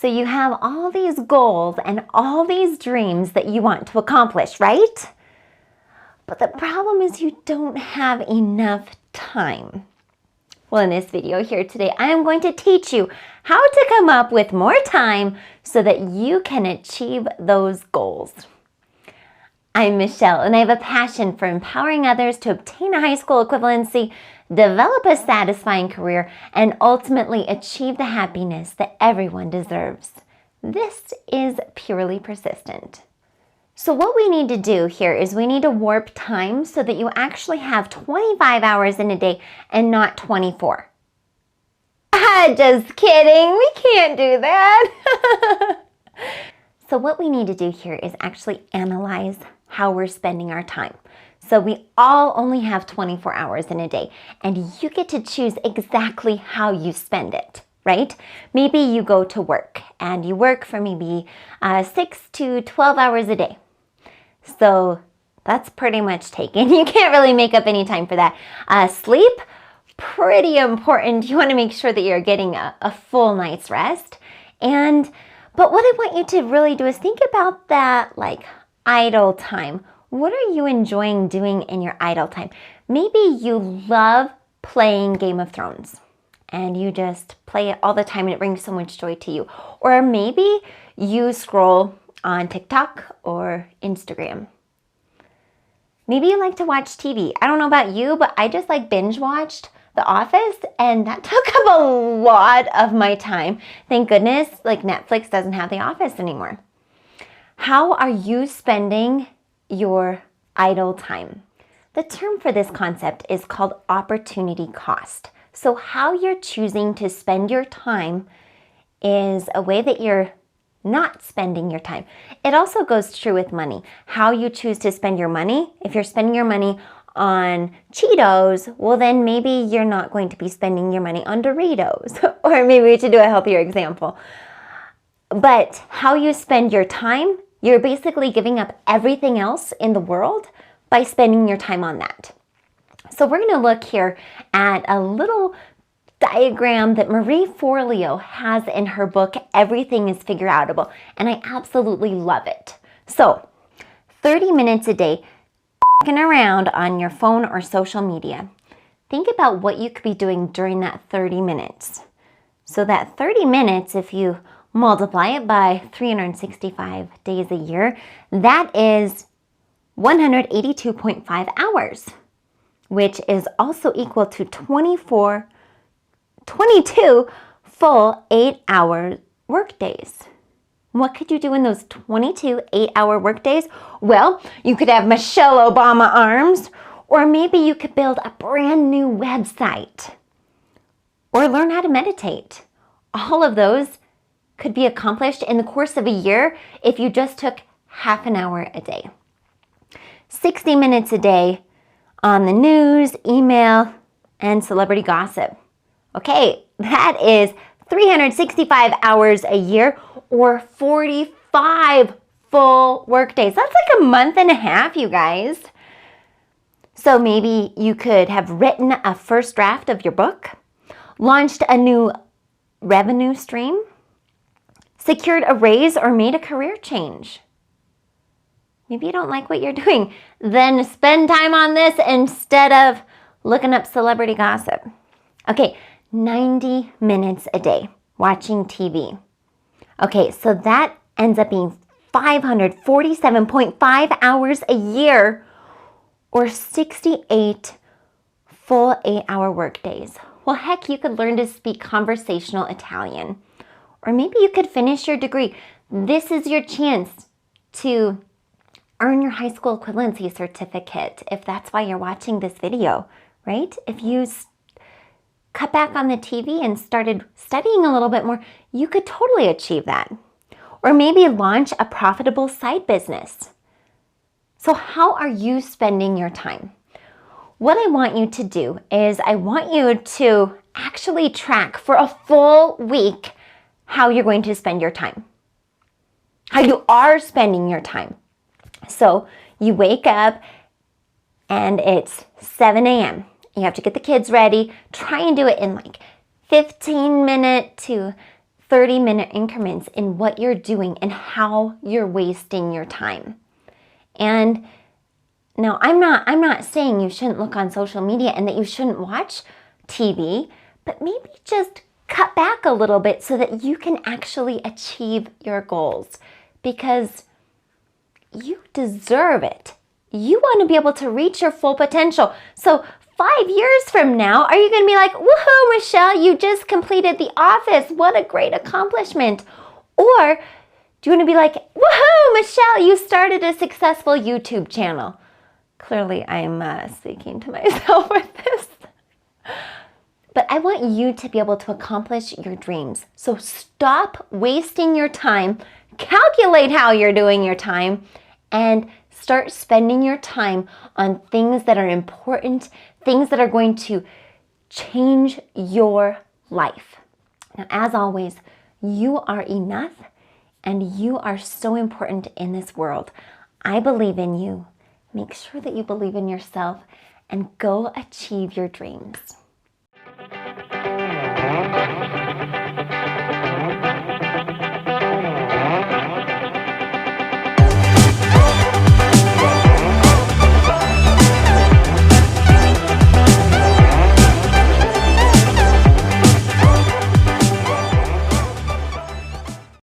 So you have all these goals and all these dreams that you want to accomplish, right? But the problem is you don't have enough time. Well, in this video here today, I am going to teach you how to come up with more time so that you can achieve those goals. I'm Michelle, and I have a passion for empowering others to obtain a high school equivalency, develop a satisfying career, and ultimately achieve the happiness that everyone deserves. This is Purely Persistent. So what we need to do here is we need to warp time so that you actually have 25 hours in a day and not 24. Just kidding, we can't do that. So what we need to do here is actually analyze how we're spending our time. So we all only have 24 hours in a day, and you get to choose exactly how you spend it, right? Maybe you go to work and you work for maybe 6 to 12 hours a day. So that's pretty much taken. You can't really make up any time for that. Sleep, pretty important. You want to make sure that you're getting a full night's rest. But what I want you to really do is think about that like idle time. What are you enjoying doing in your idle time? Maybe you love playing Game of Thrones and you just play it all the time and it brings so much joy to you. Or maybe you scroll on TikTok or Instagram. Maybe you like to watch TV. I don't know about you, but I just like binge watched The Office, and that took up a lot of my time. Thank goodness, like Netflix doesn't have The Office anymore. How are you spending your idle time? The term for this concept is called opportunity cost. So how you're choosing to spend your time is a way that you're not spending your time. It also goes true with money. How you choose to spend your money. If you're spending your money on Cheetos, well then maybe you're not going to be spending your money on Doritos. Or maybe we should do a healthier example. But how you spend your time, you're basically giving up everything else in the world by spending your time on that. So we're going to look here at a little diagram that Marie Forleo has in her book, Everything is Figureoutable, and I absolutely love it. So 30 minutes a day around on your phone or social media. Think about what you could be doing during that 30 minutes. So that 30 minutes, if you multiply it by 365 days a year, that is 182.5 hours, which is also equal to 22 full 8-hour work days. What could you do in those 22 8-hour work days? Well, you could have Michelle Obama arms, or maybe you could build a brand new website, or learn how to meditate. All of those could be accomplished in the course of a year if you just took half an hour a day. 60 minutes a day on the news, email, and celebrity gossip. Okay, that is 365 hours a year, or 45 full work days. That's like a month and a half, you guys. So maybe you could have written a first draft of your book, launched a new revenue stream, secured a raise, or made a career change. Maybe you don't like what you're doing. Then spend time on this instead of looking up celebrity gossip. Okay, 90 minutes a day watching TV. Okay, so that ends up being 547.5 hours a year, or 68 full 8-hour work days. Well, heck, you could learn to speak conversational Italian. Or maybe you could finish your degree. This is your chance to earn your high school equivalency certificate, if that's why you're watching this video, right? If you cut back on the TV and started studying a little bit more, you could totally achieve that. Or maybe launch a profitable side business. So how are you spending your time? What I want you to do is I want you to actually track for a full week how you're going to spend your time. How you are spending your time. So you wake up and it's 7 a.m. You have to get the kids ready. Try and do it in like 15-minute to 30-minute increments in what you're doing and how you're wasting your time. And now I'm not saying you shouldn't look on social media and that you shouldn't watch TV, but maybe just cut back a little bit so that you can actually achieve your goals, because you deserve it. You want to be able to reach your full potential. So 5 years from now, are you going to be like, woohoo, Michelle, you just completed The Office. What a great accomplishment. Or do you want to be like, woohoo, Michelle, you started a successful YouTube channel. Clearly, I'm speaking to myself with this. But I want you to be able to accomplish your dreams. So stop wasting your time, calculate how you're doing your time, and start spending your time on things that are important, things that are going to change your life. Now, as always, you are enough and you are so important in this world. I believe in you. Make sure that you believe in yourself and go achieve your dreams.